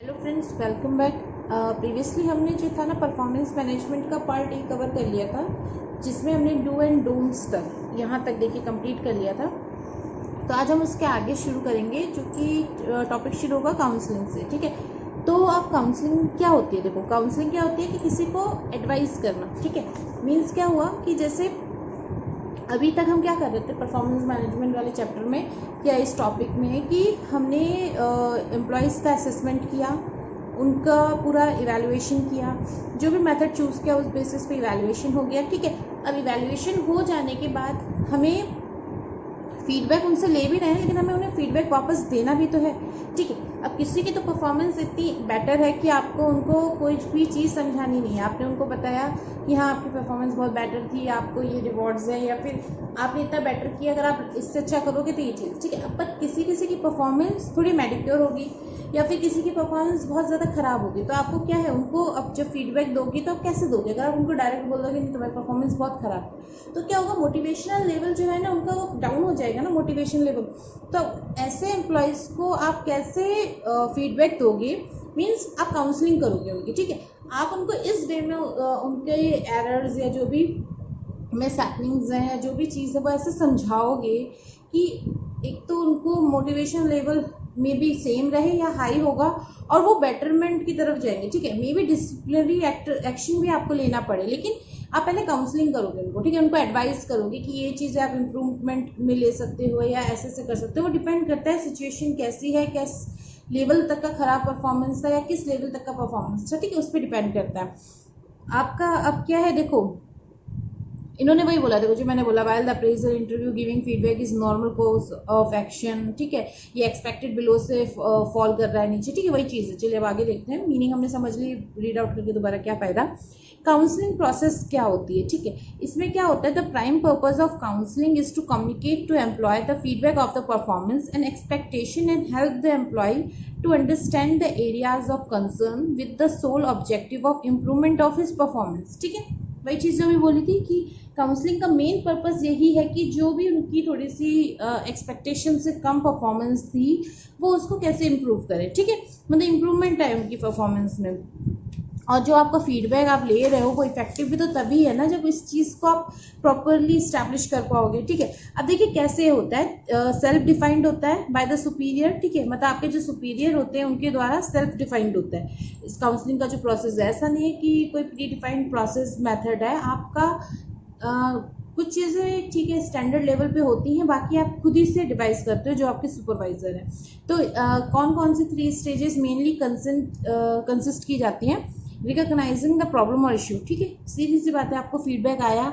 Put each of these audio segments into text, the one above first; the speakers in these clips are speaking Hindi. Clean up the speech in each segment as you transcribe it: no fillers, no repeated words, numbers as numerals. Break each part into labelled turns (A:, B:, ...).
A: Hello friends, welcome back. Previously हमने जो था ना परफॉर्मेंस मैनेजमेंट का पार्ट ए कवर कर लिया था, जिसमें हमने डू एंड डोंट्स तक यहाँ तक देखिए कंप्लीट कर लिया था। तो आज हम उसके आगे शुरू करेंगे, जो कि टॉपिक शुरू होगा काउंसलिंग से। ठीक है, तो अब काउंसलिंग क्या होती है? देखो, काउंसलिंग क्या होती है कि किसी को एडवाइस करना। ठीक है, मीन्स क्या हुआ कि जैसे अभी तक हम क्या कर रहे थे परफॉर्मेंस मैनेजमेंट वाले चैप्टर में, या इस टॉपिक में, कि हमने एम्प्लॉयज़ का असेसमेंट किया, उनका पूरा इवैल्यूएशन किया, जो भी मेथड चूज़ किया उस बेसिस पे इवैल्यूएशन हो गया। ठीक है, अब इवैल्यूएशन हो जाने के बाद हमें फीडबैक उनसे ले भी रहे हैं, लेकिन हमें उन्हें फीडबैक वापस देना भी तो है। ठीक है, अब किसी की तो परफॉर्मेंस इतनी बेटर है कि आपको उनको कोई भी चीज़ समझानी नहीं है। आपने उनको बताया कि हाँ, आपकी परफॉर्मेंस बहुत बेटर थी, आपको ये रिवॉर्ड्स हैं, या फिर आपने इतना बेटर किया, अगर आप इससे अच्छा करोगे तो ये चीज़। ठीक है, अब पर किसी की परफॉर्मेंस थोड़ी मेडिक्योर होगी, या फिर किसी की परफॉर्मेंस बहुत ज़्यादा ख़राब होगी, तो आपको क्या है, उनको अब जब फीडबैक दोगी तो आप कैसे दोगे? अगर आप उनको डायरेक्ट बोल दोगे नहीं तुम्हारी परफॉर्मेंस बहुत ख़राब है, तो क्या होगा, मोटिवेशनल लेवल जो है ना उनका वो डाउन हो जाएगा ना, मोटिवेशन लेवल। तो ऐसे एम्प्लॉयज़ को आप कैसे फीडबैक दोगे? मीन्स आप काउंसलिंग करोगे उनकी। ठीक है, आप उनको इस वे में उनके एरर्स या जो भी मिस हैपनिंग्स हैं या जो भी चीज़ है वो ऐसे समझाओगे कि एक तो उनको मोटिवेशन लेवल में भी सेम रहे या हाई होगा, और वो बेटरमेंट की तरफ जाएंगे। ठीक है, मे बी डिसिप्लिनरी एक्शन भी आपको लेना पड़े, लेकिन आप पहले काउंसलिंग करोगे उनको। ठीक है, उनको एडवाइस करोगे कि ये चीज़ आप इम्प्रूवमेंट में ले सकते हो या ऐसे से कर सकते हो। वो डिपेंड करता है सिचुएशन कैसी है, किस लेवल तक का खराब परफॉर्मेंस था या किस लेवल तक का परफॉर्मेंस था। ठीक है, उस पर डिपेंड करता है आपका। अब क्या है, देखो इन्होंने वही बोला, देखो जो मैंने बोला, while the appraisal interview giving feedback is normal course of action. ठीक है, ये एक्सपेक्टेड बिलो से फॉल कर रहा है नीचे। ठीक है, वही चीज़ है। चलिए अब आगे देखते हैं, मीनिंग हमने समझ ली, रीड आउट करके दोबारा क्या फायदा। काउंसलिंग प्रोसेस क्या होती है? ठीक है, इसमें क्या होता है, the prime purpose of counselling is to communicate to employ the feedback of the performance and expectation and help the employ to understand the areas of concern with the sole objective of improvement of his performance. ठीक है, वही चीज़ जो मैं बोली थी कि काउंसलिंग का मेन पर्पस यही है कि जो भी उनकी थोड़ी सी एक्सपेक्टेशन से कम परफॉर्मेंस थी, वो उसको कैसे इम्प्रूव करें। ठीक है, मतलब इम्प्रूवमेंट है उनकी परफॉर्मेंस में। और जो आपका फीडबैक आप ले रहे हो वो इफेक्टिव भी तो तभी है ना, जब इस चीज़ को आप प्रॉपरली इस्टेब्लिश कर पाओगे। ठीक है, अब देखिए कैसे होता है, सेल्फ डिफाइंड होता है बाय द सुपीरियर। ठीक है, मतलब आपके जो सुपीरियर होते हैं उनके द्वारा सेल्फ डिफाइंड होता है इस काउंसलिंग का जो प्रोसेस है। ऐसा नहीं है कि कोई प्री डिफाइंड प्रोसेस मेथड है आपका। कुछ चीज़ें ठीक है स्टैंडर्ड लेवल पे होती हैं, बाकी आप खुद ही से डिवाइस करते हो जो आपके सुपरवाइजर हैं। तो कौन कौन सी 3 स्टेजेस मेनली कंसिस्ट की जाती हैं? रिकॉग्नाइजिंग द प्रॉब्लम और इश्यू। ठीक है, सीधी सी बात है, आपको फीडबैक आया,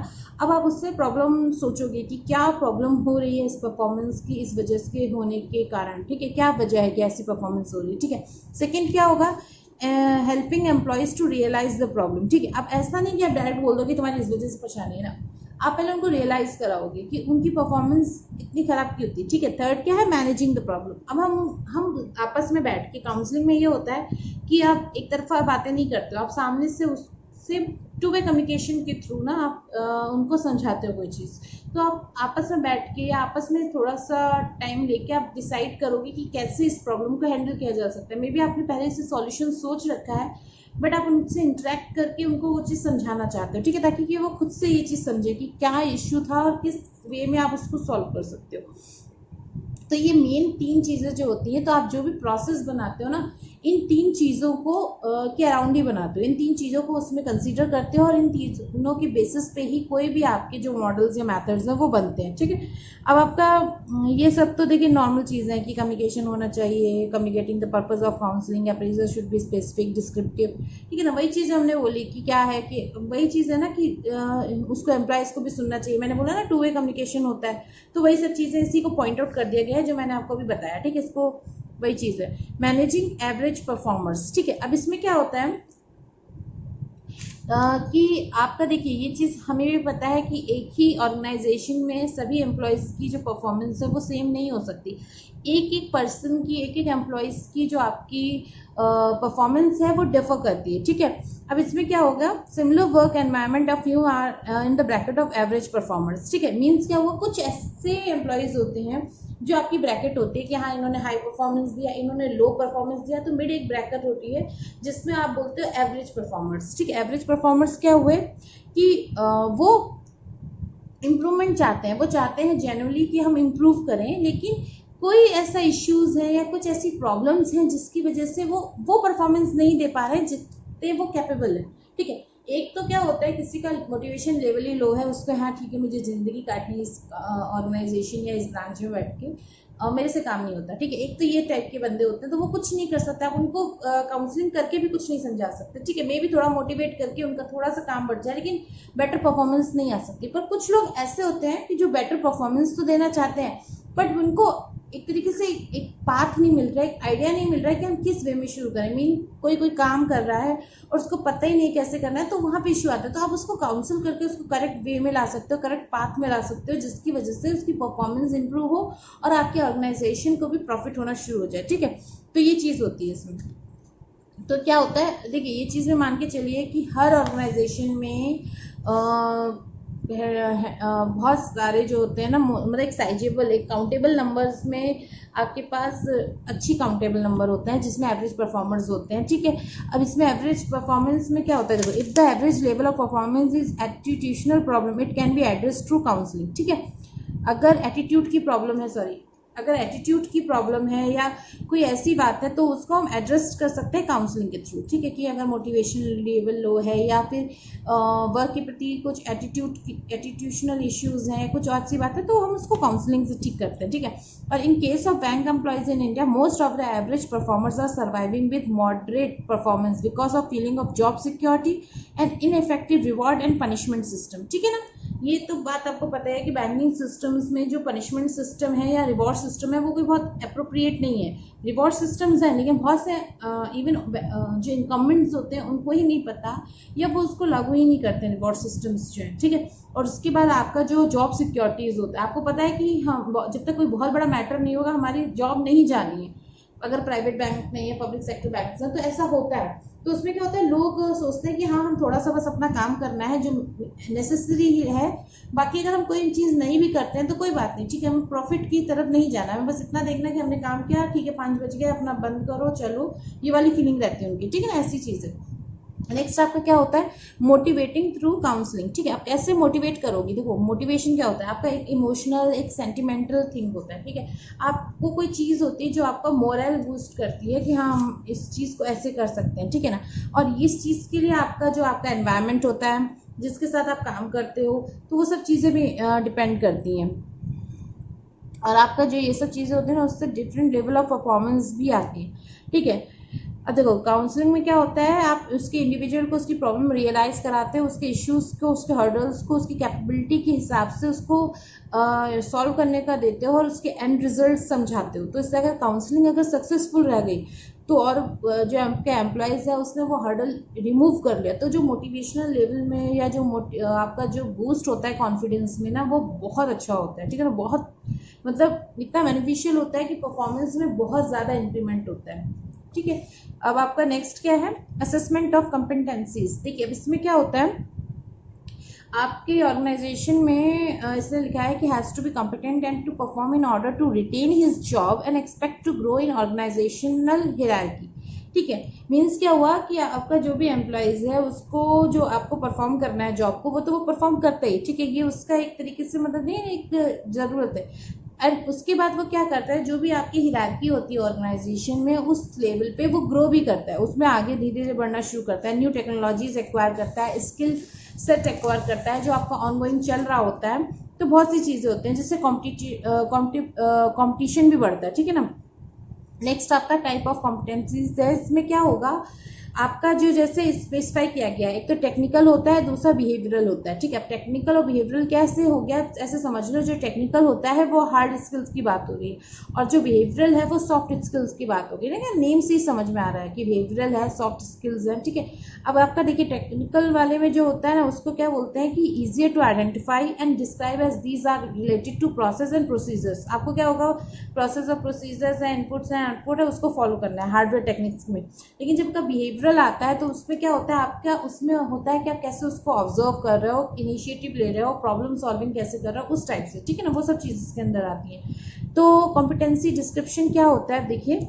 A: अब आप उससे प्रॉब्लम सोचोगे कि क्या प्रॉब्लम हो रही है इस परफॉर्मेंस की, इस वजह से होने के कारण। ठीक है, क्या वजह है कि ऐसी परफॉर्मेंस हो रही है। ठीक है, सेकेंड क्या होगा, helping employees to realise the problem. ठीक है, अब ऐसा नहीं कि आप डायरेक्ट बोल दो कि तुम्हारी इस वजह से परेशानी है ना, आप पहले उनको रियलाइज कराओगे कि उनकी परफॉर्मेंस इतनी खराब क्यों होती है। ठीक है, थर्ड क्या है, मैनेजिंग द प्रॉब्लम। अब हम आपस में बैठ के, काउंसलिंग में ये होता है कि आप एक तरफा बातें नहीं करते हो, आप सामने से उससे टू वे कम्युनिकेशन के थ्रू ना आप उनको समझाते हो कोई चीज़। तो आप आपस में बैठ के या आपस में थोड़ा सा टाइम लेके आप डिसाइड करोगे कि कैसे इस प्रॉब्लम को हैंडल किया जा सकता है। मे बी आपने पहले से सॉल्यूशन सोच रखा है, बट आप उनसे इंटरेक्ट करके उनको वो चीज़ समझाना चाहते हो। ठीक है, ताकि कि वो खुद से ये चीज़ समझे कि क्या इश्यू था और किस वे में आप उसको सॉल्व कर सकते हो। तो ये मेन 3 चीज़ें जो होती हैं, तो आप जो भी प्रोसेस बनाते हो ना, इन 3 चीज़ों को के अराउंड ही बनाते हो, इन 3 चीज़ों को उसमें कंसीडर करते हो, और इन तीनों की बेसिस पे ही कोई भी आपके जो मॉडल्स या मेथड्स हैं वो बनते हैं। ठीक है, अब आपका ये सब तो देखिए नॉर्मल चीज़ है कि कम्युनिकेशन होना चाहिए, communicating the purpose of counselling, appraisal should be specific descriptive. ठीक है ना, वही चीज़ हमने बोली कि क्या है, कि वही चीज़ है ना कि उसको एम्प्लॉयज़ को भी सुनना चाहिए। मैंने बोला ना 2 वे कम्युनिकेशन होता है, तो वही सब चीज़ें इसी को पॉइंट आउट कर दिया गया है जो मैंने आपको अभी बताया। ठीक है, इसको वही चीज़ है, मैनेजिंग एवरेज परफॉर्मर्स। ठीक है, अब इसमें क्या होता है कि आपका देखिए ये चीज़ हमें भी पता है कि एक ही ऑर्गेनाइजेशन में सभी एम्प्लॉयज़ की जो परफॉर्मेंस है वो सेम नहीं हो सकती। एक एक पर्सन की, एक एक एम्प्लॉयज़ की जो आपकी परफॉर्मेंस है वो डिफर करती है। ठीक है, अब इसमें क्या होगा, similar work environment of you are in the bracket of average performers. ठीक है, मीन्स क्या हुआ, कुछ ऐसे एम्प्लॉयज़ होते हैं जो आपकी ब्रैकेट होती है कि हाँ इन्होंने हाई परफॉर्मेंस दिया, इन्होंने लो परफॉर्मेंस दिया, तो मिड एक ब्रैकेट होती है जिसमें आप बोलते हो एवरेज परफॉर्मर्स। ठीक है, एवरेज परफॉर्मर्स क्या हुए कि वो इम्प्रूवमेंट चाहते हैं, वो चाहते हैं जेन्युइनली कि हम इम्प्रूव करें, लेकिन कोई ऐसा इश्यूज है या कुछ ऐसी प्रॉब्लम्स हैं जिसकी वजह से वो परफॉर्मेंस नहीं दे पा रहे हैं जितने वो कैपेबल है। ठीक है, एक तो क्या होता है किसी का मोटिवेशन लेवल ही लो है, उसको हाँ ठीक है मुझे ज़िंदगी काटनी इस ऑर्गेनाइजेशन या इस ब्रांच में बैठ के, मेरे से काम नहीं होता। ठीक है, एक तो ये टाइप के बंदे होते हैं, तो वो कुछ नहीं कर सकते, आप उनको काउंसलिंग करके भी कुछ नहीं समझा सकते। ठीक है, मे भी थोड़ा मोटिवेट करके उनका थोड़ा सा काम बढ़ जाए, लेकिन बेटर परफॉर्मेंस नहीं आ सकती। पर कुछ लोग ऐसे होते हैं कि जो बेटर परफॉर्मेंस तो देना चाहते हैं, बट उनको एक तरीके से एक पाथ नहीं मिल रहा है, एक आइडिया नहीं मिल रहा है कि हम किस वे में शुरू करें। मीन कोई काम कर रहा है और उसको पता ही नहीं कैसे करना है, तो वहाँ पे इश्यू आता है। तो आप उसको काउंसिल करके उसको करेक्ट वे में ला सकते हो, करेक्ट पाथ में ला सकते हो, जिसकी वजह से उसकी परफॉर्मेंस इंप्रूव हो और आपकी ऑर्गेनाइजेशन को भी प्रॉफिट होना शुरू हो जाए। ठीक है, तो ये चीज़ होती है इसमें। तो क्या होता है, देखिए ये चीज़ में मान के चलिए कि हर ऑर्गेनाइजेशन में बहुत सारे जो होते हैं ना, मतलब एक साइजेबल एक काउंटेबल नंबर्स में आपके पास अच्छी काउंटेबल नंबर होते हैं जिसमें एवरेज परफॉर्मर्स होते हैं। ठीक है, अब इसमें एवरेज परफॉर्मेंस में क्या होता है, देखो, if the average level of performance is attitudinal problem it can be address through counselling. ठीक है, अगर एटीट्यूड की प्रॉब्लम है, सॉरी, अगर एटीट्यूड की प्रॉब्लम है या कोई ऐसी बात है तो उसको हम एड्रेस कर सकते हैं काउंसलिंग के थ्रू। ठीक है, कि अगर मोटिवेशन लेवल लो है या फिर वर्क के प्रति कुछ एटीट्यूशनल इश्यूज हैं, कुछ और सी बात है, तो हम उसको काउंसलिंग से ठीक करते हैं। ठीक है, और in case of bank employees in India most of the average performers are surviving with moderate performance because of feeling of job security and ineffective reward and punishment system. ठीक है ना, ये तो बात आपको पता है कि बैंकिंग सिस्टम्स में जो पनिशमेंट सिस्टम है या रिवॉर्ड सिस्टम है वो कोई बहुत अप्रोप्रिएट नहीं है। रिवॉर्ड सिस्टम्स हैं, लेकिन बहुत से इवन जो इनकम्बेंट्स होते हैं उनको ही नहीं पता या वो उसको लागू ही नहीं करते रिवॉर्ड सिस्टम्स जो है। ठीक है, और उसके बाद आपका जो जॉब सिक्योरिटीज़ होता है, आपको पता है कि हम जब तक कोई बहुत बड़ा मैटर नहीं होगा हमारी जॉब नहीं जानी है। अगर प्राइवेट बैंक नहीं है, पब्लिक सेक्टर बैंक है, तो ऐसा होता है। तो उसमें क्या होता है, लोग सोचते हैं कि हाँ हम थोड़ा सा बस अपना काम करना है जो नेसेसरी है, बाकी अगर हम कोई चीज़ नहीं भी करते हैं तो कोई बात नहीं। ठीक है, हमें प्रॉफिट की तरफ नहीं जाना, हमें बस इतना देखना कि हमने काम किया, ठीक है 5 बज गए अपना बंद करो चलो, ये वाली फीलिंग रहती है उनकी। ठीक है ना, ऐसी चीज़ है। नेक्स्ट आपका क्या होता है, मोटिवेटिंग थ्रू काउंसलिंग। ठीक है, आप कैसे मोटिवेट करोगे, देखो मोटिवेशन क्या होता है, आपका एक इमोशनल एक सेंटिमेंटल थिंग होता है। ठीक है, आपको कोई चीज़ होती है जो आपका मोरल बूस्ट करती है कि हाँ हम इस चीज़ को ऐसे कर सकते हैं। ठीक है ना, और इस चीज़ के लिए आपका जो आपका एनवायरनमेंट होता है जिसके साथ आप काम करते हो, तो वो सब चीज़ें भी डिपेंड करती हैं। और आपका जो ये सब चीज़ें होती हैं ना, उससे डिफरेंट लेवल ऑफ परफॉर्मेंस भी आती है। ठीक है, अब देखो काउंसलिंग में क्या होता है, आप उसके इंडिविजुअल को उसकी प्रॉब्लम रियलाइज़ कराते हैं, उसके इश्यूज़ को, उसके हर्डल्स को उसकी कैपेबिलिटी के हिसाब से उसको सॉल्व करने का देते हो और उसके एंड रिजल्ट समझाते हो। तो इससे अगर काउंसलिंग अगर सक्सेसफुल रह गई तो, और जो आपके एम्प्लॉयज़ है उसने वो हर्डल रिमूव कर लिया, तो जो मोटिवेशनल लेवल में या जो आपका जो बूस्ट होता है कॉन्फिडेंस में ना, वो बहुत अच्छा होता है। ठीक है ना, बहुत मतलब इतना बेनिफिशियल होता है कि परफॉर्मेंस में बहुत ज़्यादा इंक्रीमेंट होता है। ठीक है, अब आपका नेक्स्ट क्या है, असेसमेंट ऑफ कॉम्पिटेंसीज। ठीक है, इसमें क्या होता है, आपके ऑर्गेनाइजेशन में इसने लिखा है कि has to be competent and to perform in order to retain his job and expect to grow in organizational hierarchy. ठीक है, मीन्स क्या हुआ कि आपका जो भी एम्प्लॉयज़ है उसको जो आपको परफॉर्म करना है जॉब को, वो तो वो परफॉर्म करते ही। ठीक है, ये उसका एक तरीके से मतलब नहीं, एक ज़रूरत है। एंड उसके बाद वो क्या करता है, जो भी आपकी हिरार्की होती है ऑर्गेनाइजेशन में उस लेवल पे वो ग्रो भी करता है, उसमें आगे धीरे धीरे बढ़ना शुरू करता है, न्यू टेक्नोलॉजीज एक्वायर करता है, स्किल सेट एक्वायर करता है जो आपका ऑनगोइंग चल रहा होता है। तो बहुत सी चीज़ें होती हैं जिससे कॉम्पिटिशन भी बढ़ता है। ठीक है ना, नेक्स्ट आपका टाइप ऑफ कॉम्पिटेंसीज है, इसमें क्या होगा, आपका जो जैसे स्पेसिफाई किया गया है, एक तो टेक्निकल होता है, दूसरा बिहेवियरल होता है। ठीक है, अब टेक्निकल और बिहेवियरल कैसे हो गया, ऐसे समझ लो, जो टेक्निकल होता है वो हार्ड स्किल्स की बात हो रही है और जो बिहेवियरल है वो सॉफ्ट स्किल्स की बात हो रही है। ना, नेम से ही समझ में आ रहा है कि बिहेवियरल है, सॉफ्ट स्किल्स है। ठीक है, अब आपका देखिए टेक्निकल वाले में जो होता है ना, उसको क्या बोलते हैं कि easier to identify and describe as these are related to process and procedures. आपको क्या होगा, प्रोसेस और प्रोसीजर्स है, इनपुट्स हैं, आउटपुट है, उसको फॉलो करना है हार्डवेयर टेक्निक्स में। लेकिन जब का बिहेवियरल आता है तो उसमें क्या होता है, आपका उसमें होता है कि आप कैसे उसको ऑब्जर्व कर रहे हो, इनिशिएटिव ले रहे हो, प्रॉब्लम सॉल्विंग कैसे कर रहे हो, उस टाइप से, ठीक है ना, वो सब चीज़ इसके अंदर आती है। तो कॉम्पिटेंसी डिस्क्रिप्शन क्या होता है, देखिए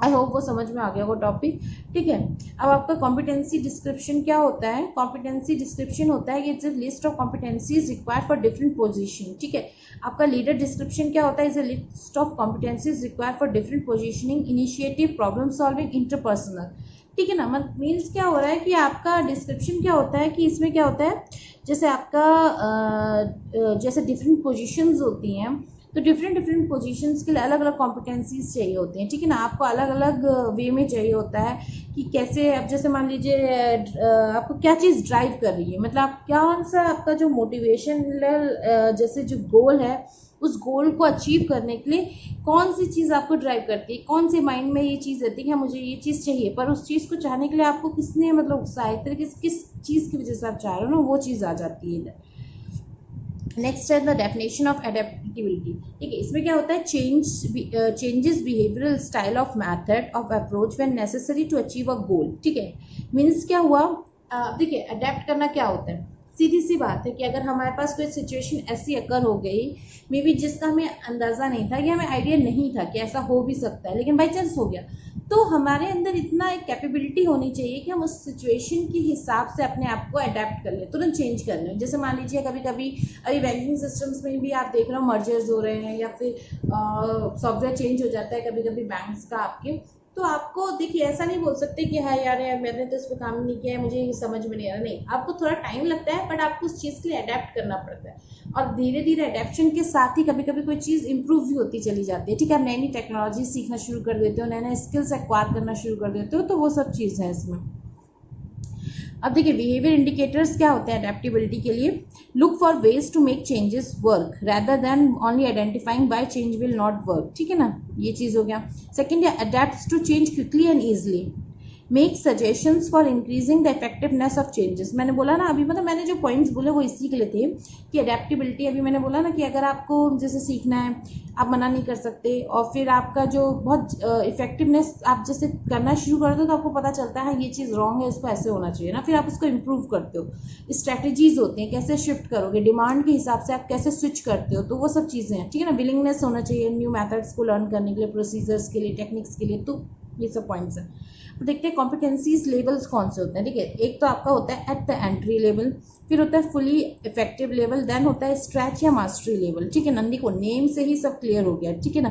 A: आई होप वो समझ में आ गया वो टॉपिक, ठीक है। अब आपका कॉम्पिटेंसी डिस्क्रिप्शन क्या होता है, कॉम्पिटेंसी डिस्क्रिप्शन होता है it's a list of competencies required for different position, ठीक है। आपका लीडर डिस्क्रिप्शन क्या होता है, is a list of competencies required for different positioning, initiative, problem solving, interpersonal, ठीक है ना। मीन्स क्या हो रहा है कि आपका डिस्क्रिप्शन क्या होता है कि इसमें क्या होता है, जैसे आपका जैसे डिफरेंट पोजीशंस होती हैं, तो डिफरेंट पोजीशंस के लिए अलग अलग कॉम्पिटेंसीज चाहिए होते हैं, ठीक है ना। आपको अलग अलग वे में चाहिए होता है कि कैसे, अब जैसे मान लीजिए आपको क्या चीज़ ड्राइव कर रही है, मतलब आप कौन सा आपका जो मोटिवेशन जैसे जो गोल है, उस गोल को अचीव करने के लिए कौन सी चीज़ आपको ड्राइव करती है, कौन से माइंड में ये चीज़ रहती है कि हाँ मुझे ये चीज़ चाहिए, पर उस चीज़ को चाहने के लिए आपको किसने मतलब उत्साहित तरीके से किस चीज़ की वजह से आप चाह रहे हो ना, वो चीज़ आ जाती है इधर। नेक्स्ट है द डेफिनेशन ऑफ एडेप्टेबिलिटी, ठीक है। इसमें क्या होता है, changes behavioural style of method of approach when necessary to achieve a goal, ठीक है। मीन्स क्या हुआ, देखिए अडेप्ट करना क्या होता है, सीधी सी बात है कि अगर हमारे पास कोई सिचुएशन ऐसी अकर हो गई, मे बी जिसका हमें अंदाज़ा नहीं था, कि हमें आइडिया नहीं था कि ऐसा हो भी सकता है, लेकिन बाई चांस हो गया, तो हमारे अंदर इतना एक कैपेबिलिटी होनी चाहिए कि हम उस सिचुएशन के हिसाब से अपने आप को अडेप्ट कर लें, तुरंत चेंज कर लें। जैसे मान लीजिए कभी कभी अभी बैंकिंग सिस्टम्स में भी आप देख रहे हो मर्जर्स हो रहे हैं, या फिर सॉफ्टवेयर चेंज हो जाता है कभी कभी बैंक्स का आपके, तो आपको देखिए ऐसा नहीं बोल सकते कि हाँ यार मैंने तो इस पर काम नहीं किया है, मुझे ये समझ में नहीं आ रहा, नहीं, आपको थोड़ा टाइम लगता है, बट आपको उस चीज़ के लिए अडेप्ट करना पड़ता है, और धीरे धीरे अडेप्शन के साथ ही कभी कभी कोई चीज़ इंप्रूव भी होती चली जाती है, ठीक है। आप नई नई टेक्नोलॉजी सीखना शुरू कर देते हो, नए नए स्किल्स एक्वायर करना शुरू कर देते हो, तो वो सब चीज़ है इसमें। अब देखिए बिहेवियर इंडिकेटर्स क्या होते हैं अडेप्टेबिलिटी के लिए, look for ways to make changes work rather than only identifying by change will not work, ठीक है ना, ये चीज़ हो गया। सेकेंड है adapt to change quickly and easily, make suggestions for increasing the effectiveness of changes. मैंने बोला ना अभी, मतलब मैंने जो पॉइंट्स बोले वो इसी के लिए थे कि अडेप्टेबिलिटी, अभी मैंने बोला ना कि अगर आपको जैसे सीखना है, आप मना नहीं कर सकते, और फिर आपका जो बहुत इफेक्टिवनेस आप जैसे करना शुरू कर दो तो आपको पता चलता है ये चीज़ रॉन्ग है, इसको ऐसे होना चाहिए ना, फिर आप उसको इम्प्रूव करते हो। स्ट्रैटेजीज होती हैं, कैसे शिफ्ट करोगे, डिमांड के हिसाब से आप कैसे स्विच करते हो, तो वो सब चीज़ें हैं, ठीक है ना। विलिंगनेस होना चाहिए न्यू मेथड्स को लर्न करने के लिए, प्रोसीजर्स के लिए, टेक्निक्स के लिए, तो ये सब पॉइंट्स हैं। तो देखते हैं कॉम्पिटेंसीज लेवल्स कौन से होते हैं, ठीक है। एक तो आपका होता है एट द एंट्री लेवल, फिर होता है फुली इफेक्टिव लेवल, देन होता है स्ट्रेच या मास्टरी लेवल, ठीक है ना। देखो नेम से ही सब क्लियर हो गया, ठीक है ना।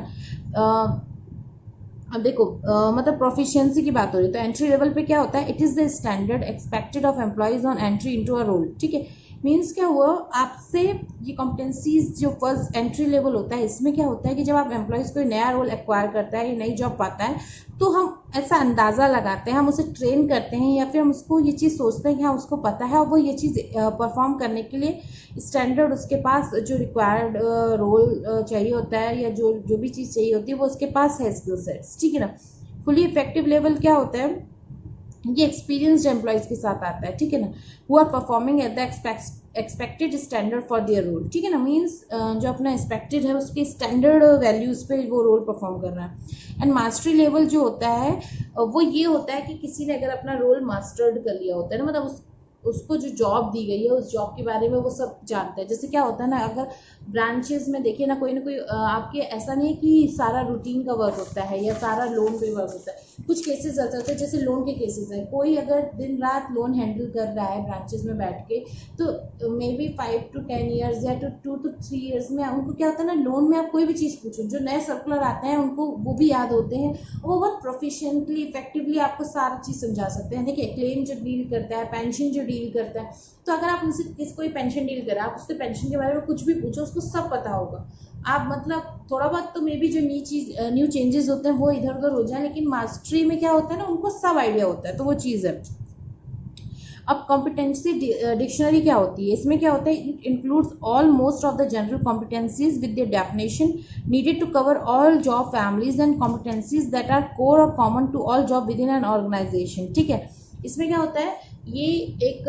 A: अब देखो मतलब प्रोफिशिएंसी की बात हो रही है, तो एंट्री लेवल पे क्या होता है, it is the standard expected of employees on entry into a role, ठीक है। मीन्स क्या हुआ, आपसे ये कॉम्पिटेंसीज जो फर्स्ट एंट्री लेवल होता है, इसमें क्या होता है कि जब आप एम्प्लॉयज़ कोई नया रोल एक्वायर करता है या नई जॉब पाता है, तो हम ऐसा अंदाज़ा लगाते हैं, हम उसे ट्रेन करते हैं, या फिर हम उसको ये चीज़ सोचते हैं कि हाँ उसको पता है और वो ये चीज़ परफॉर्म करने के लिए स्टैंडर्ड उसके पास जो रिक्वायर्ड रोल चाहिए होता है, या जो जो भी चीज़ चाहिए होती है वो उसके पास है, स्किल सेट्स, ठीक है ना। फुली इफेक्टिव लेवल क्या होता है, ये एक्सपीरियंस्ड एम्प्लॉयज़ के साथ आता है, ठीक है ना, who are performing at the expected standard for their role, ठीक है ना। मीन्स जो अपना एक्सपेक्टेड है उसके स्टैंडर्ड वैल्यूज़ पे वो रोल परफॉर्म कर रहा है। एंड मास्टरी लेवल जो होता है वो ये होता है कि किसी ने अगर अपना रोल मास्टर्ड कर लिया होता है ना, मतलब उसको जो जॉब दी गई है उस जॉब के बारे में वो सब जानता है। जैसे क्या होता है ना, अगर ब्रांचेस में देखिए ना, कोई ना कोई आपके ऐसा नहीं है कि सारा रूटीन का वर्क होता है या सारा लोन पे वर्क होता है, कुछ केसेस ऐसे होते हैं जैसे लोन के केसेस हैं, कोई अगर दिन रात लोन हैंडल कर रहा है ब्रांचेस में बैठ के, तो मे बी 5 to 10 ईयर्स या 2 to 3 ईयर्स में उनको क्या होता है ना, लोन में आप कोई भी चीज़ पूछो, जो नए सर्कुलर आते हैं उनको वो भी याद होते हैं, वो बहुत प्रोफिशिएंटली इफेक्टिवली आपको सारा चीज़ समझा सकते हैं। देखिए क्लेम जो डील करता है, पेंशन जो डील करता है, तो अगर आप उनसे कोई पेंशन डील करें, आप उसके पेंशन के बारे में कुछ भी पूछो, उसको सब पता होगा। आप मतलब थोड़ा बहुत तो मे बी जो न्यू चेंजेस होते हैं वो इधर उधर हो जाए, लेकिन मास्टरी में क्या होता है ना, उनको सब आइडिया होता है, तो वो चीज़ है। अब कॉम्पिटेंसी डिक्शनरी क्या होती है, इसमें क्या होता है, it includes all most of the general competencies with the definition needed to cover all job families and competencies that are core or common to all job within an organization, ठीक है। इसमें क्या होता है, ये एक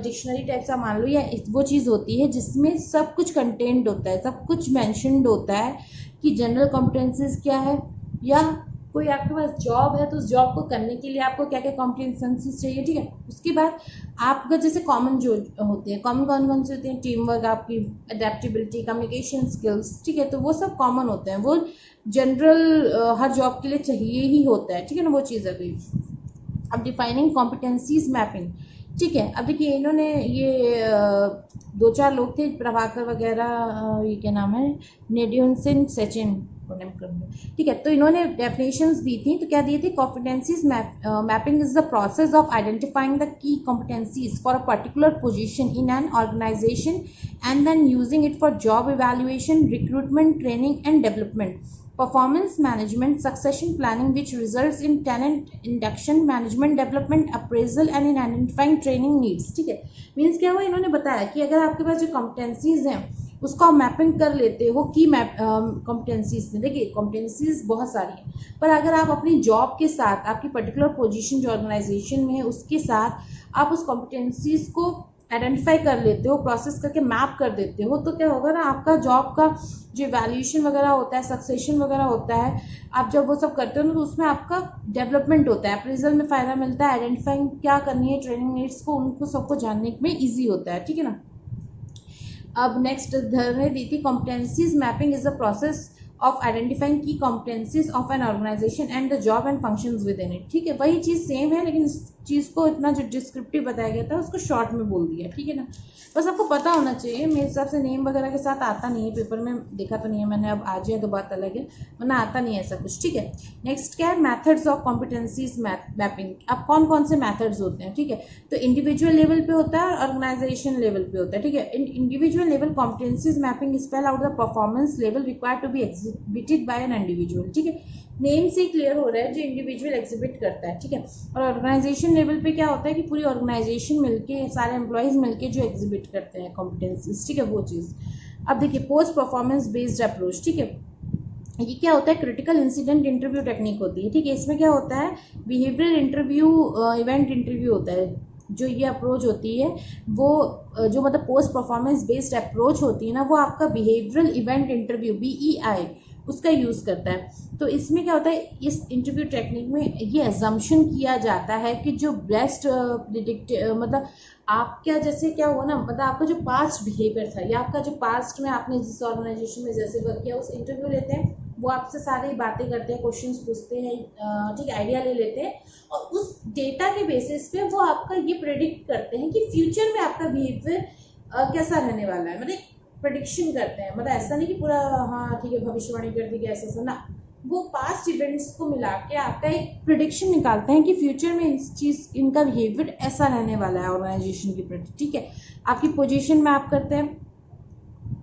A: डिक्शनरी टाइप सा मान लो, या वो चीज़ होती है जिसमें सब कुछ कंटेंट होता है, सब कुछ मैंशनड होता है कि जनरल कॉम्पिटेंसीज क्या है, या कोई आपके पास जॉब है तो उस जॉब को करने के लिए आपको क्या क्या कॉम्पिटेंसीज चाहिए, ठीक है। उसके बाद आपका जैसे कॉमन जो होते हैं, कॉमन कौन कौन से होते हैं, टीम वर्क, आपकी अडेप्टेबिलिटी, कम्युनिकेशन स्किल्स, ठीक है, तो वो सब कॉमन होते हैं, वो जनरल हर जॉब के लिए चाहिए ही होता है, ठीक है ना, वो चीज़ है गई। अब डिफाइनिंग कॉम्पिटेंसीज मैपिंग, ठीक है। अब देखिए इन्होंने ये 2-4 लोग थे, प्रभाकर वगैरह, ये क्या नाम है, नेडियन सिंह सचिन, ठीक है, तो इन्होंने डेफिनेशंस दी थी, तो क्या दी थी, competencies mapping is the process of identifying the key competencies for a particular position in an organisation and then using it for job evaluation, recruitment, training and development, performance management, succession planning, which results in talent induction, management development, appraisal and in identifying training needs, ठीक है। मीन्स क्या हुआ, इन्होंने बताया कि अगर आपके पास जो कॉम्पिटेंसीज हैं उसको आप मैपिंग कर लेते हो की मैप कॉम्पिटेंसीज में, देखिए कॉम्पिटेंसीज बहुत सारी हैं, पर अगर आप अपनी जॉब के साथ, आपकी पर्टिकुलर पोजीशन जो ऑर्गेनाइजेशन में है उसके साथ आप उस कॉम्पिटेंसीज को आइडेंटिफाई कर लेते हो, प्रोसेस करके मैप कर देते हो, तो क्या होगा ना, आपका जॉब का जो वैल्यूएशन वगैरह होता है, सक्सेशन वगैरह होता है, आप जब वो सब करते हो ना तो उसमें आपका डेवलपमेंट होता है, अप्रेजल में फ़ायदा मिलता है, आइडेंटिफाइंग क्या करनी है, ट्रेनिंग नीड्स को, उनको सबको जानने में ईजी होता है, ठीक है ना। अब नेक्स्ट धरने दी थी, competencies mapping is the process of identifying key competencies of an organisation and the job and functions within it, ठीक है, वही चीज़ सेम है, लेकिन इस चीज़ को इतना जो डिस्क्रिप्टिव बताया गया था उसको शॉर्ट में बोल दिया, ठीक है ना। बस आपको पता होना चाहिए, मेरे हिसाब से नेम वगैरह के साथ आता नहीं है, पेपर में देखा तो नहीं है मैंने, अब आ जाए तो बात अलग है, वरना आता नहीं है ऐसा कुछ, ठीक है। नेक्स्ट क्या है, मैथड्स ऑफ कॉम्पिटेंसीज मैपिंग। अब कौन कौन से मैथड्स होते हैं, ठीक है, तो इंडिविजुअल लेवल पे होता है और ऑर्गेनाइजेशन लेवल पे होता है, ठीक है। Individual level competencies mapping spell out the performance level required to be exhibited by an individual, ठीक है, नेम से क्लियर हो रहा है जो इंडिविजुअल एग्जिबिट करता है, ठीक है। और ऑर्गेनाइजेशन लेवल पे क्या होता है कि पूरी ऑर्गेनाइजेशन मिलके, सारे एम्प्लॉयज मिलके जो एग्जिबिट करते हैं कॉम्पिटेंसीज, ठीक है, वो चीज़। अब देखिए पोस्ट परफॉर्मेंस बेस्ड अप्रोच, ठीक है, ये क्या होता है, क्रिटिकल इंसिडेंट इंटरव्यू टेक्निक होती है, ठीक है। इसमें क्या होता है, बिहेवियरल इंटरव्यू, इवेंट इंटरव्यू होता है, जो ये अप्रोच होती है वो जो मतलब पोस्ट परफॉर्मेंस बेस्ड अप्रोच होती है ना, वो आपका बिहेवियरल इवेंट इंटरव्यू BEI उसका यूज़ करता है। तो इसमें क्या होता है, इस इंटरव्यू टेक्निक में ये एजम्पशन किया जाता है कि जो बेस्ट प्रिडिक्ट मतलब आप क्या, जैसे क्या हुआ ना, मतलब आपका जो पास्ट बिहेवियर था या आपका जो पास्ट में आपने जिस ऑर्गेनाइजेशन में जैसे वर्क किया, उस इंटरव्यू लेते हैं, वो आपसे सारी बातें करते हैं, क्वेश्चंस पूछते हैं, ठीक है, आइडिया ले लेते हैं, और उस डेटा के बेसिस पे वो आपका ये प्रेडिक्ट करते हैं कि फ्यूचर में आपका बिहेवियर कैसा रहने वाला है, मतलब प्रेडिक्शन करते हैं, मतलब ऐसा नहीं कि पूरा हाँ ठीक है भविष्यवाणी कर दी कि ऐसा ना, वो पास्ट इवेंट्स को मिला के आपका एक प्रिडिक्शन निकालते हैं कि फ्यूचर में इस चीज़, इनका बिहेवियर ऐसा रहने वाला है ऑर्गेनाइजेशन के प्रति, ठीक है। आपकी पोजीशन मैप करते हैं,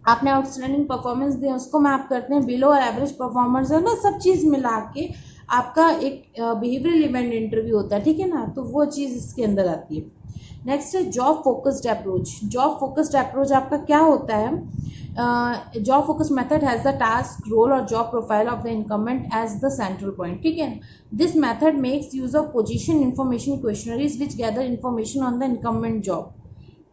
A: आपने आउटस्टैंडिंग परफॉर्मेंस दिया उसको मैप करते हैं, बिलो और एवरेज परफॉर्मर्स है ना, सब चीज़ मिला के आपका एक बिहेवियरल इवेंट इंटरव्यू होता है, ठीक है ना, तो वो चीज़ इसके अंदर आती है। नेक्स्ट है job focused approach. Job focused approach आपका क्या होता है, job focused method has the task, role और job profile of the incumbent as the central point, ठीक है। This method makes use of position information questionnaires which gather information on the incumbent job.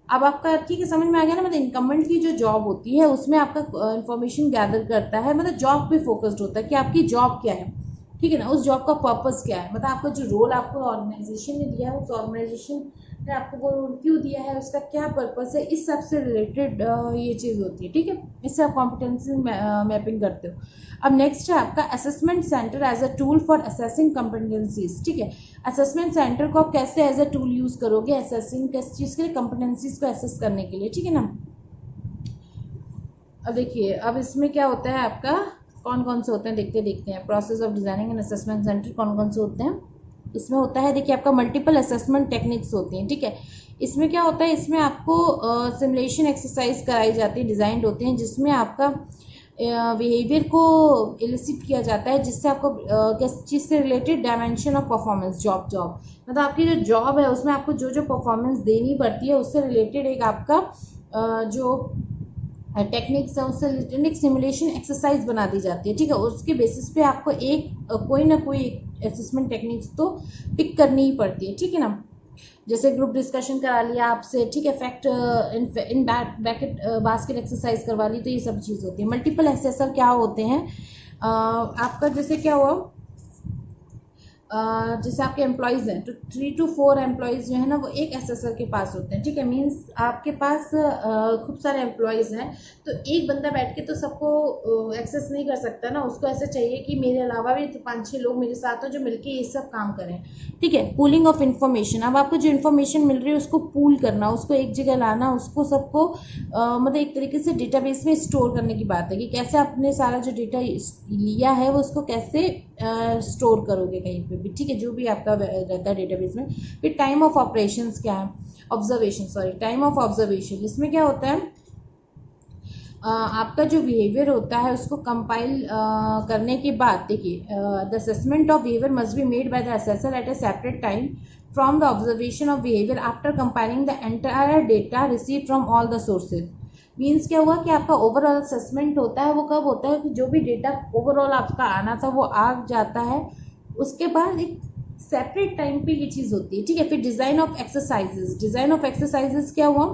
A: अब आपका ठीक है समझ में आ गया ना, मतलब इनकमेंट की जो जॉब होती है उसमें आपका इन्फॉर्मेशन गैदर करता है, मतलब जॉब पे फोकस्ड होता है कि आपकी जॉब क्या है, ठीक है ना, उस जॉब का पर्पस क्या है, मतलब आपका जो रोल आपको ऑर्गेनाइजेशन ने दिया है, उस ऑर्गेनाइजेशन ने आपको वो रोल क्यों दिया है, उसका क्या पर्पस है, इस सब से रिलेटेड ये चीज़ होती है, ठीक है। इससे आप कॉम्पिटेंसी मैपिंग करते हो। अब नेक्स्ट है आपका assessment centre as a tool for assessing competencies, ठीक है। असेसमेंट सेंटर को आप कैसे एज अ टूल यूज़ करोगे असेसिंग किस चीज़ के लिए, कॉम्पिटेंसीज को असेस करने के लिए, ठीक है ना। अब देखिए अब इसमें क्या होता है आपका, कौन कौन से होते हैं देखते हैं। Process of designing and assessment centre कौन कौन से होते हैं, इसमें होता है देखिए आपका मल्टीपल असेसमेंट टेक्निक्स होती हैं, ठीक है। इसमें क्या होता है, इसमें आपको सिमुलेशन एक्सरसाइज कराई जाती है, डिज़ाइंड होते हैं, जिसमें आपका बिहेवियर को इलिसिट किया जाता है, जिससे आपको किस चीज़ से related dimension of performance, job मतलब आपकी जो जॉब है उसमें आपको जो जो परफॉर्मेंस देनी पड़ती है उससे रिलेटेड एक आपका जो टेक्निक्स है उससे रिलेटेड एक सिमुलेशन एक्सरसाइज बना दी जाती है, ठीक है। उसके बेसिस पे आपको एक कोई ना कोई असेसमेंट टेक्निक्स तो पिक करनी ही पड़ती है, ठीक है ना। जैसे ग्रुप डिस्कशन करा लिया आपसे, ठीक है, fact in bracket basket exercise करवा ली, तो ये सब चीज़ होती है। मल्टीपल एसेसर क्या होते हैं, आपका जैसे क्या हुआ, जैसे आपके एम्प्लॉयज़ हैं तो 3 to 4 एम्प्लॉयज़ जो है ना वो एक एसेसर के पास होते हैं, ठीक है। मींस आपके पास खूब सारे एम्प्लॉयज़ हैं तो एक बंदा बैठ के तो सबको एक्सेस नहीं कर सकता ना, उसको ऐसा चाहिए कि मेरे अलावा भी 5-6 लोग मेरे साथ हो जो मिलके ये सब काम करें, ठीक है। पूलिंग ऑफ इन्फॉर्मेशन, अब आपको जो इन्फॉर्मेशन मिल रही है उसको पूल करना, उसको एक जगह लाना, उसको सबको मतलब एक तरीके से डेटाबेस में स्टोर करने की बात है कि कैसे आपने सारा जो डेटा लिया है वो उसको कैसे स्टोर करोगे कहीं पे भी, ठीक है, जो भी आपका रहता है डेटाबेस में। फिर टाइम ऑफ ऑपरेशंस क्या है, टाइम ऑफ ऑब्जर्वेशन, इसमें क्या होता है, आपका जो बिहेवियर होता है उसको कंपाइल करने के बाद, देखिए the assessment of behaviour must be made by the assessor at a separate time from the observation of behaviour after compiling the entire data receive from all the sources. Means क्या हुआ कि आपका ओवरऑल असेसमेंट होता है वो कब होता है कि जो भी डेटा ओवरऑल आपका आना था वो आ जाता है, उसके बाद एक सेपरेट टाइम पे ये चीज़ होती है, ठीक है। फिर डिज़ाइन ऑफ एक्सरसाइजेज क्या हुआ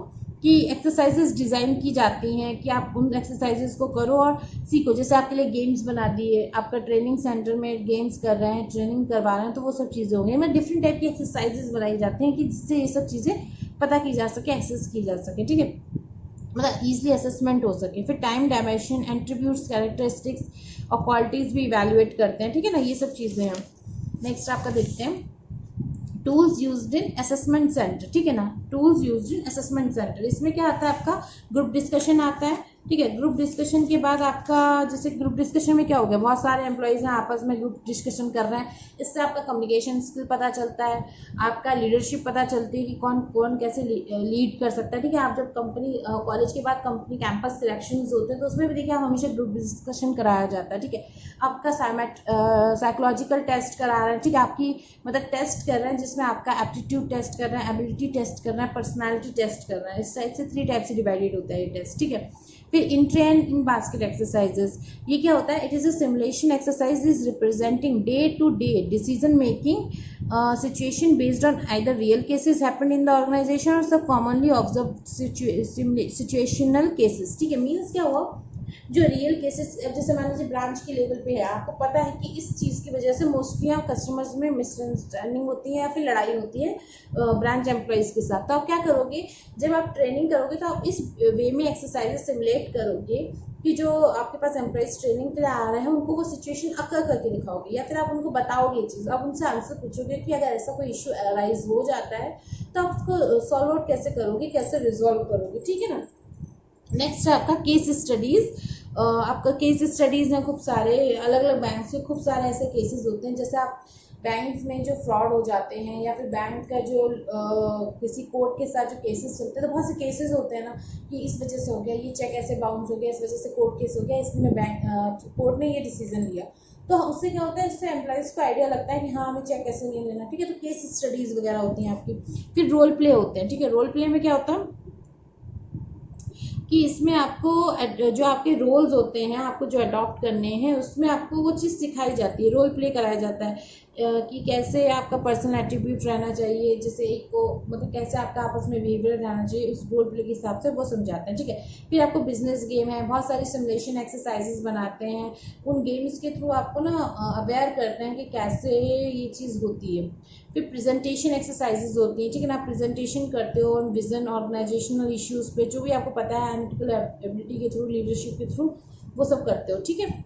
A: कि एक्सरसाइजेज डिज़ाइन की जाती हैं कि आप उन एक्सरसाइजेज को करो और सीखो। जैसे आपके लिए गेम्स बना दिए, आपका ट्रेनिंग सेंटर में गेम्स कर रहे हैं, ट्रेनिंग करवा रहे हैं, तो वो सब चीज़ें होंगी। मतलब डिफरेंट टाइप की एक्सरसाइजेज बनाई जाती हैं कि जिससे ये सब चीज़ें पता की जा सके, एक्सेस की जा सके, ठीक है, मतलब ईजिली असेसमेंट हो सके। फिर टाइम डायमेंशन, एट्रीब्यूट्स, कैरेक्टरिस्टिक्स और क्वालिटीज़ भी इवेल्युएट करते हैं, ठीक है ना, ये सब चीज़ें हैं। नेक्स्ट आपका देखते हैं tools used in assessment centre, ठीक है ना, tools used in assessment centre, इसमें क्या आता है आपका ग्रुप डिस्कशन आता है, ठीक है। ग्रुप डिस्कशन के बाद आपका जैसे ग्रुप डिस्कशन में क्या हो गया, बहुत सारे एम्प्लॉयज़ हैं आपस में ग्रुप डिस्कशन कर रहे हैं, इससे आपका कम्युनिकेशन स्किल पता चलता है, आपका लीडरशिप पता चलती है कि कौन कौन कैसे लीड कर सकता है, ठीक है। आप जब कंपनी कॉलेज के बाद कंपनी कैंपस सिलेक्शन होते हैं तो उसमें भी देखिए आप हमेशा ग्रुप डिस्कशन कराया जाता है, ठीक है। आपका साइकोलॉजिकल टेस्ट करा रहे हैं, ठीक है, आपकी मतलब टेस्ट कर रहे हैं जिसमें आपका एप्टीट्यूड टेस्ट कर रहे हैं, एबिलिटी टेस्ट कर रहे हैं, पर्सनालिटी टेस्ट कर रहे हैं, इस टाइप से 3 टाइप से डिवाइडेड होता है ये टेस्ट, ठीक है। फिर in tray and in basket exercises, ये क्या होता है, it is a simulation exercise is representing day to day decision making situation based on either real cases happened in the organisation और सब कॉमनली ऑब्जर्व सिचुएशनल केसेस, ठीक है। मीन्स क्या हुआ, जो रियल केसेस, जैसे मान लीजिए ब्रांच के लेवल पे है, आपको पता है कि इस चीज़ की वजह से मोस्टली आप कस्टमर्स में मिसअंडरस्टैंडिंग होती है या फिर लड़ाई होती है ब्रांच एम्प्लॉयज़ के साथ, तो आप क्या करोगे, जब आप ट्रेनिंग करोगे तो आप इस वे में एक्सरसाइजेस सिमुलेट करोगे कि जो आपके पास एम्प्लॉयज़ ट्रेनिंग के लिए आ रहे हैं उनको वो सिचुएशन अकर करके दिखाओगे, या फिर आप उनको बताओगे ये चीज़, आप उनसे आंसर पूछोगे कि अगर ऐसा कोई इशू अराइज हो जाता है तो आप उसको सॉल्व आउट कैसे करोगे, कैसे रिजॉल्व करोगे, ठीक है ना। नेक्स्ट है आपका केस स्टडीज़, आपका केस स्टडीज़ हैं खूब सारे, अलग अलग बैंक से खूब सारे ऐसे केसेस होते हैं, जैसे आप बैंक में जो फ्रॉड हो जाते हैं या फिर बैंक का जो किसी कोर्ट के साथ जो केसेस चलते हैं, तो बहुत से केसेस होते हैं ना कि इस वजह से हो गया, ये चेक ऐसे बाउंस हो गया, इस वजह से कोर्ट केस हो गया, इसमें बैंक कोर्ट ने ये डिसीजन लिया, तो उससे क्या होता है, इससे एम्प्लॉयज़ को आइडिया लगता है कि हाँ हमें चेक ऐसे नहीं लेना, ठीक है। तो केस स्टडीज़ वगैरह होती हैं आपकी। फिर रोल प्ले होते हैं, ठीक है। रोल प्ले में क्या होता है कि इसमें आपको जो आपके रोल्स होते हैं, आपको जो अडॉप्ट करने हैं, उसमें आपको वो चीज़ सिखाई जाती है, रोल प्ले कराया जाता है कि कैसे आपका पर्सनल एट्रीब्यूट रहना चाहिए, जैसे एक को मतलब कैसे आपका आपस में बिहेवियर रहना चाहिए, उस रोल प्ले के हिसाब से वो समझाते हैं, ठीक है। फिर आपको बिजनेस गेम है, बहुत सारी सिमुलेशन एक्सरसाइजेस बनाते हैं, उन गेम्स के थ्रू आपको ना अवेयर करते हैं कि कैसे ये चीज़ होती है। फिर प्रेजेंटेशन एक्सरसाइजेज होती हैं, ठीक है ना, आप प्रेजेंटेशन करते हो विजन, ऑर्गेनाइजेशनल इश्यूज़ पे, जो भी आपको पता है एनालिटिकल एबिलिटी के थ्रू, लीडरशिप के थ्रू, वो सब करते हो, ठीक है।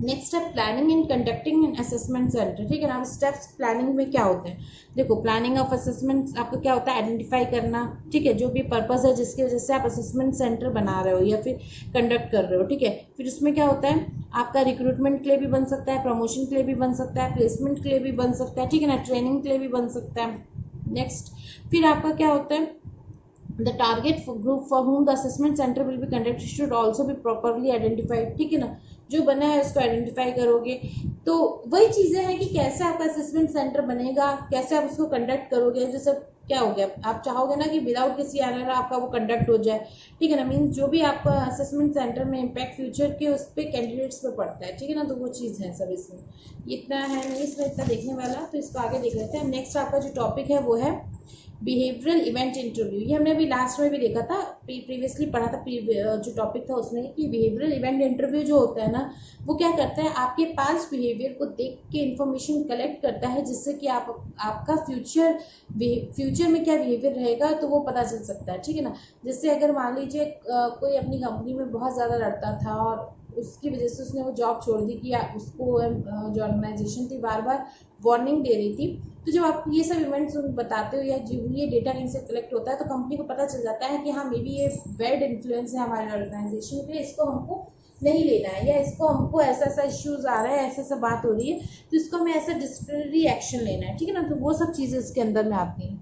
A: नेक्स्ट है planning and conducting in assessment centre, ठीक है ना। स्टेप्स प्लानिंग में क्या होते हैं, देखो प्लानिंग ऑफ असेसमेंट आपका क्या होता है, आइडेंटिफाई करना, ठीक है, जो भी पर्पस है जिसकी वजह से आप असेसमेंट सेंटर बना रहे हो या फिर कंडक्ट कर रहे हो, ठीक है। फिर उसमें क्या होता है, आपका रिक्रूटमेंट के लिए भी बन सकता है, प्रमोशन के लिए भी बन सकता है, प्लेसमेंट के लिए भी बन सकता है, ठीक है ना, ट्रेनिंग के लिए भी बन सकता है। नेक्स्ट फिर आपका क्या होता है, the target for group for whom the assessment center will be conducted should also be properly identified, ठीक है ना, जो बना है उसको आइडेंटिफाई करोगे, तो वही चीज़ें हैं कि कैसे आपका असेसमेंट सेंटर बनेगा, कैसे आप उसको कंडक्ट करोगे। जैसे क्या हो गया, आप चाहोगे ना कि विदाउट किसी एरर आपका वो कंडक्ट हो जाए, ठीक है ना। मीन्स जो भी आपका असेसमेंट सेंटर में इम्पैक्ट फ्यूचर के उस पर कैंडिडेट्स पे पड़ता है, ठीक है ना। तो वो चीज़ है सब इसमें, इतना है नहीं इसमें इतना देखने वाला। तो इसको आगे देख लेते हैं। नेक्स्ट आपका जो टॉपिक है वो है बिहेवियरल इवेंट इंटरव्यू। ये हमने अभी लास्ट में भी देखा था, प्रीवियसली पढ़ा था, जो टॉपिक था उसमें कि बिहेवियरल इवेंट इंटरव्यू जो होता है ना, वो क्या करता है, आपके पास बिहेवियर को देख के इन्फॉर्मेशन कलेक्ट करता है, जिससे कि आपका फ्यूचर में क्या बिहेवियर रहेगा तो वो पता चल सकता है, ठीक है ना। जैसे अगर मान लीजिए कोई अपनी कंपनी में बहुत ज़्यादा लड़ता था और उसकी वजह से उसने वो जॉब छोड़ दी, कि उसको जो ऑर्गेनाइजेशन थी बार बार वार्निंग दे रही थी। तो जब आप ये सब इवेंट्स बताते हो या जो ये डेटा कहीं से कलेक्ट होता है, तो कंपनी को पता चल जाता है कि हाँ, मे बी ये बैड इन्फ्लुएंस है हमारे ऑर्गेनाइजेशन पे, इसको हमको नहीं लेना है, या इसको हमको ऐसा ऐसा इश्यूज आ रहा है, ऐसा ऐसा बात हो रही है, तो इसको हमें ऐसा डिसिप्लिनरी एक्शन लेना है, ठीक है ना। तो वो सब चीज़ें इसके अंदर में आती हैं।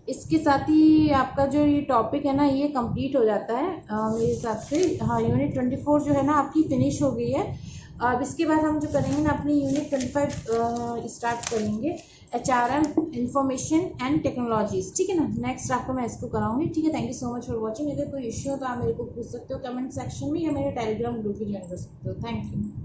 A: इसके साथ ही आपका जो ये टॉपिक है ना, ये कंप्लीट हो जाता है मेरे हिसाब से। हाँ, यूनिट 24 जो है ना आपकी फिनिश हो गई है। अब इसके बाद हम जो करेंगे ना, अपनी यूनिट 25 स्टार्ट करेंगे, HRM इंफॉर्मेशन एंड टेक्नोलॉजीज, ठीक है ना। नेक्स्ट आपको मैं इसको कराऊंगी, ठीक है। Thank you so much for watching. अगर कोई इश्यू हो तो आप मेरे को पूछ सकते हो कमेंट सेक्शन में, या मेरे टेलीग्राम ग्रुप भी ज्वाइन कर सकते हो। Thank you.